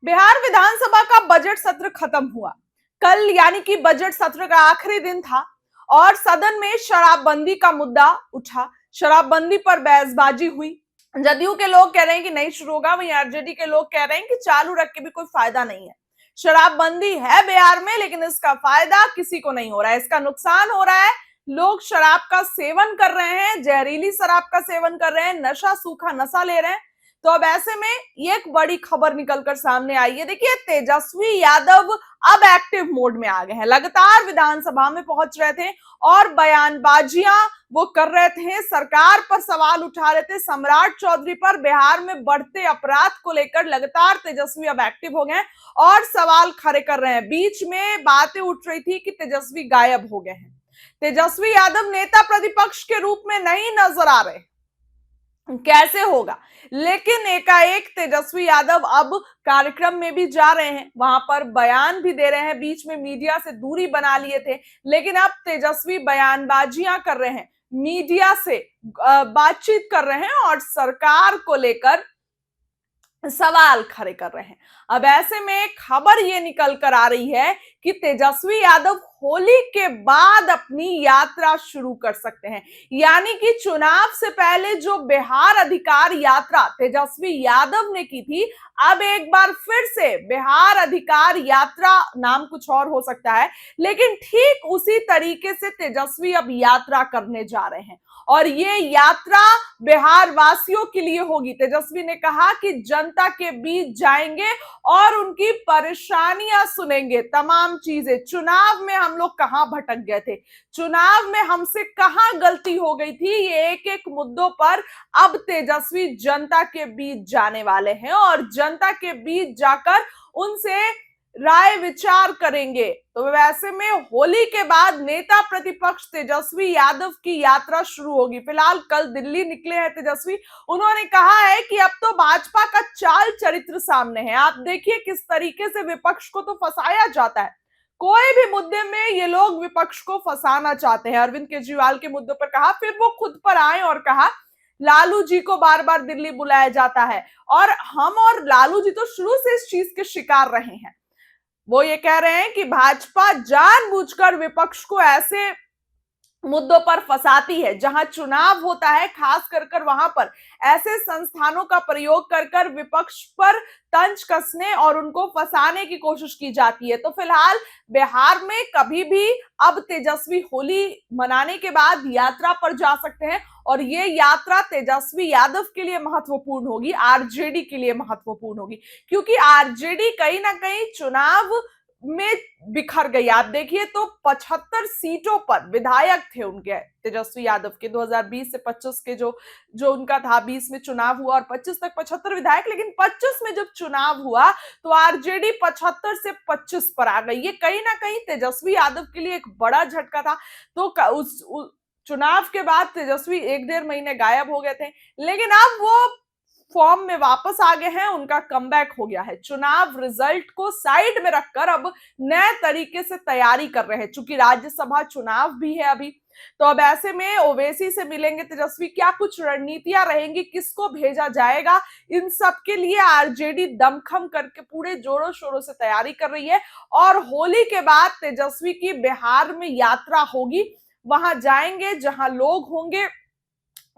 बिहार विधानसभा का बजट सत्र खत्म हुआ कल, यानी कि बजट सत्र का आखिरी दिन था और सदन में शराबबंदी का मुद्दा उठा। शराबबंदी पर बहसबाजी हुई। जदयू के लोग कह रहे हैं कि नहीं शुरू होगा, वहीं आरजेडी के लोग कह रहे हैं कि चालू रख के भी कोई फायदा नहीं है। शराबबंदी है बिहार में, लेकिन इसका फायदा किसी को नहीं हो रहा है, इसका नुकसान हो रहा है। लोग शराब का सेवन कर रहे हैं, जहरीली शराब का सेवन कर रहे हैं, नशा सूखा नशा ले रहे हैं। तो अब ऐसे में एक बड़ी खबर निकलकर सामने आई है। देखिए, तेजस्वी यादव अब एक्टिव मोड में आ गए हैं। लगातार विधानसभा में पहुंच रहे थे और बयानबाजियां वो कर रहे थे, सरकार पर सवाल उठा रहे थे, सम्राट चौधरी पर बिहार में बढ़ते अपराध को लेकर लगातार तेजस्वी अब एक्टिव हो गए हैं और सवाल खड़े कर रहे हैं। बीच में बातें उठ रही थी कि तेजस्वी गायब हो गए हैं, तेजस्वी यादव नेता प्रतिपक्ष के रूप में नहीं नजर आ रहे, कैसे होगा। लेकिन एकाएक तेजस्वी यादव अब कार्यक्रम में भी जा रहे हैं, वहां पर बयान भी दे रहे हैं। बीच में मीडिया से दूरी बना लिए थे, लेकिन अब तेजस्वी बयानबाजियां कर रहे हैं, मीडिया से बातचीत कर रहे हैं और सरकार को लेकर सवाल खड़े कर रहे हैं। अब ऐसे में खबर ये निकल कर आ रही है कि तेजस्वी यादव होली के बाद अपनी यात्रा शुरू कर सकते हैं। यानी कि चुनाव से पहले जो बिहार अधिकार यात्रा तेजस्वी यादव ने की थी, अब एक बार फिर से बिहार अधिकार यात्रा, नाम कुछ और हो सकता है, लेकिन ठीक उसी तरीके से तेजस्वी अब यात्रा करने जा रहे हैं और ये यात्रा बिहार वासियों के लिए होगी। तेजस्वी ने कहा कि जनता के बीच जाएंगे और उनकी परेशानियां सुनेंगे, तमाम चीजें। चुनाव में हम लोग कहां भटक गए थे, चुनाव में हमसे कहां गलती हो गई थी, ये एक एक मुद्दों पर अब तेजस्वी जनता के बीच जाने वाले हैं और जनता के बीच जाकर उनसे राय विचार करेंगे। तो वैसे में होली के बाद नेता प्रतिपक्ष तेजस्वी यादव की यात्रा शुरू होगी। फिलहाल कल दिल्ली निकले हैं तेजस्वी। उन्होंने कहा है कि अब तो भाजपा का चाल चरित्र सामने है। आप देखिए किस तरीके से विपक्ष को तो फंसाया जाता है, कोई भी मुद्दे में ये लोग विपक्ष को फंसाना चाहते हैं। अरविंद केजरीवाल के मुद्दे पर कहा, फिर वो खुद पर आए और कहा लालू जी को बार बार दिल्ली बुलाया जाता है और हम और लालू जी तो शुरू से इस चीज के शिकार रहे हैं। वो ये कह रहे हैं कि भाजपा जानबूझकर विपक्ष को ऐसे मुद्दों पर फंसाती है, जहां चुनाव होता है खास कर वहां पर ऐसे संस्थानों का प्रयोग कर विपक्ष पर तंज कसने और उनको फंसाने की कोशिश की जाती है। तो फिलहाल बिहार में कभी भी अब तेजस्वी होली मनाने के बाद यात्रा पर जा सकते हैं और ये यात्रा तेजस्वी यादव के लिए महत्वपूर्ण होगी, आरजेडी के लिए महत्वपूर्ण होगी, क्योंकि आरजेडी कहीं ना कहीं चुनाव में बिखर गई। आप देखिए तो 75 सीटों पर विधायक थे उनके, तेजस्वी यादव के 2020 से 25 के जो जो उनका था, 20 में चुनाव हुआ और 25 तक 75 विधायक, लेकिन 25 में जब चुनाव हुआ तो आरजेडी 75 से 25 पर आ गई। ये कहीं ना कहीं तेजस्वी यादव के लिए एक बड़ा झटका था। तो उस चुनाव के बाद तेजस्वी एक डेढ़ महीने गायब हो गए थे, लेकिन अब वो फॉर्म में वापस आ गए हैं, उनका कमबैक हो गया है। चुनाव रिजल्ट को साइड में रखकर अब नए तरीके से तैयारी कर रहे हैं, चूंकि राज्यसभा चुनाव भी है अभी। तो अब ऐसे में ओवैसी से मिलेंगे तेजस्वी, क्या कुछ रणनीतियां रहेंगी, किसको भेजा जाएगा, इन सब के लिए आरजेडी दमखम करके पूरे जोरों शोरों से तैयारी कर रही है। और होली के बाद तेजस्वी की बिहार में यात्रा होगी, वहां जाएंगे जहां लोग होंगे,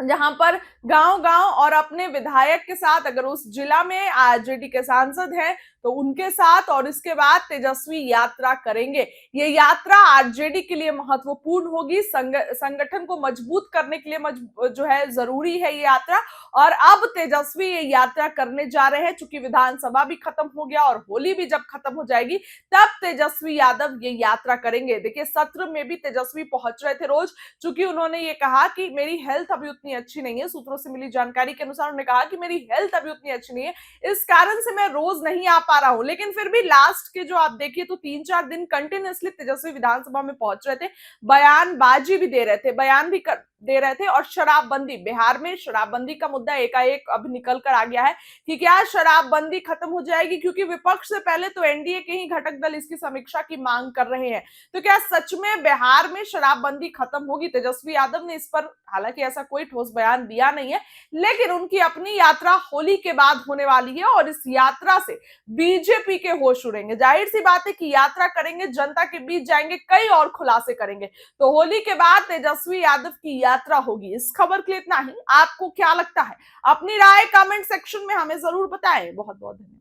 जहां पर गांव गांव और अपने विधायक के साथ, अगर उस जिला में आरजेडी के सांसद हैं तो उनके साथ, और इसके बाद तेजस्वी यात्रा करेंगे। ये यात्रा आरजेडी के लिए महत्वपूर्ण होगी, संगठन को मजबूत करने के लिए जो है जरूरी है ये यात्रा। और अब तेजस्वी ये यात्रा करने जा रहे हैं, चूंकि विधानसभा भी खत्म हो गया और होली भी जब खत्म हो जाएगी तब तेजस्वी यादव ये यात्रा करेंगे। देखिए, सत्र में भी तेजस्वी पहुंच रहे थे रोज, चूंकि उन्होंने ये कहा कि मेरी हेल्थ अभी उतनी अच्छी नहीं है। सूत्रों से मिली जानकारी के अनुसार उन्होंने कहा कि मेरी हेल्थ अभी उतनी अच्छी नहीं है, इस कारण से मैं रोज नहीं आ पा रहा हूं। लेकिन फिर भी लास्ट के जो आप देखिए तो 3-4 दिन कंटिन्यूअसली तेजस्वी विधानसभा में पहुंच रहे थे, बयानबाजी भी दे रहे थे, बयान भी दे रहे थे। और शराबबंदी, बिहार में शराबबंदी का मुद्दा एकाएक अब निकल कर आ गया है कि क्या शराबबंदी खत्म हो जाएगी, क्योंकि विपक्ष से पहले तो एनडीए के ही घटक दल इसकी समीक्षा की मांग कर रहे हैं। तो क्या सच में बिहार में शराबबंदी खत्म होगी? तेजस्वी यादव ने इस पर हालांकि ऐसा कोई ठोस बयान दिया नहीं है, लेकिन उनकी अपनी यात्रा होली के बाद होने वाली है और इस यात्रा से बीजेपी के होश उड़ेंगे। जाहिर सी बात है कि यात्रा करेंगे, जनता के बीच जाएंगे, कई और खुलासे करेंगे। तो होली के बाद तेजस्वी यादव की यात्रा होगी। इस खबर के लिए इतना ही। आपको क्या लगता है? अपनी राय कमेंट सेक्शन में हमें जरूर बताएं। बहुत बहुत धन्यवाद।